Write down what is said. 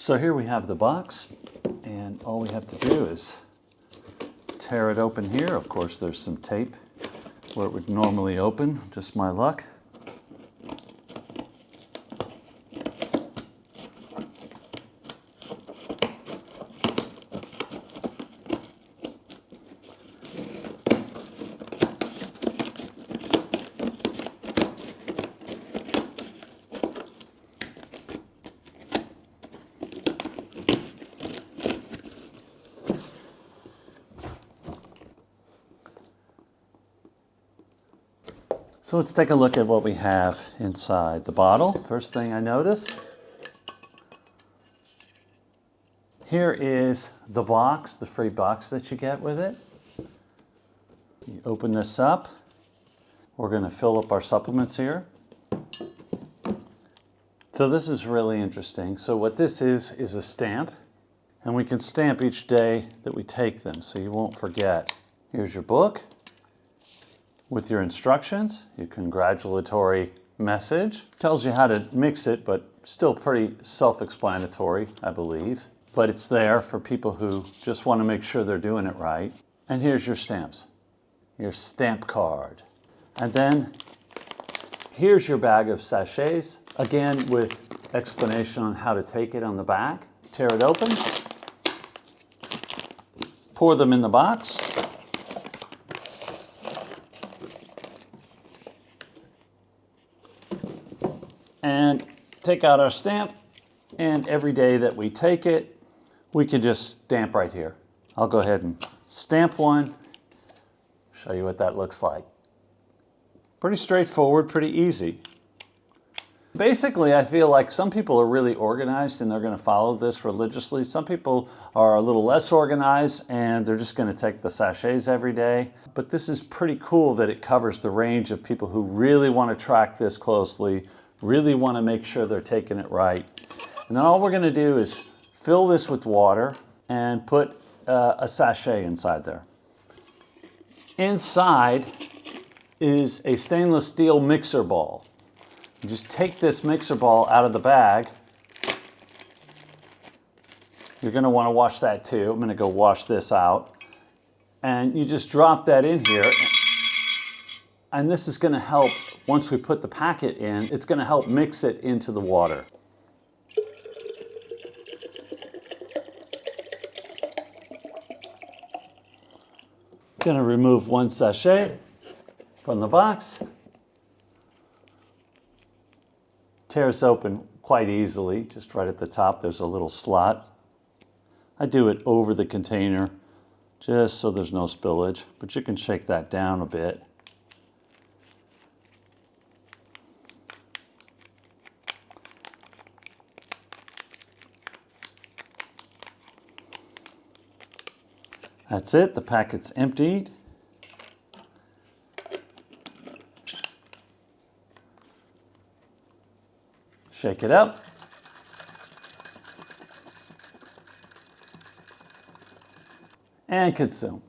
So here we have the box, and all we have to do is tear it open here. Of course, there's some tape where it would normally open, just my luck. So let's take a look at what we have inside the bottle. First thing I notice, here is the box, the free box that you get with it. You open this up. We're going to fill up our supplements here. So this is really interesting. So what this is a stamp, and we can stamp each day that we take them so you won't forget. Here's your book with your instructions, your congratulatory message. Tells you how to mix it, but still pretty self-explanatory, I believe. But it's there for people who just want to make sure they're doing it right. And here's your stamps, your stamp card. And then here's your bag of sachets, again with explanation on how to take it on the back. Tear it open, pour them in the box. And take out our stamp, and every day that we take it, we can just stamp right here. I'll go ahead and stamp one, show you what that looks like. Pretty straightforward, pretty easy. Basically, I feel like some people are really organized and they're going to follow this religiously. Some people are a little less organized and they're just going to take the sachets every day. But this is pretty cool that it covers the range of people who really want to track this closely, really want to make sure they're taking it right. And then all we're going to do is fill this with water and put a sachet inside there. Inside is a stainless steel mixer ball. You just take this mixer ball out of the bag. You're going to want to wash that too. I'm going to go wash this out. And you just drop that in here. And this is going to help, once we put the packet in, it's going to help mix it into the water. Going to remove one sachet from the box. Tears open quite easily, just right at the top there's a little slot. I do it over the container just so there's no spillage, but you can shake that down a bit. That's it, the packet's emptied. Shake it up. And consume.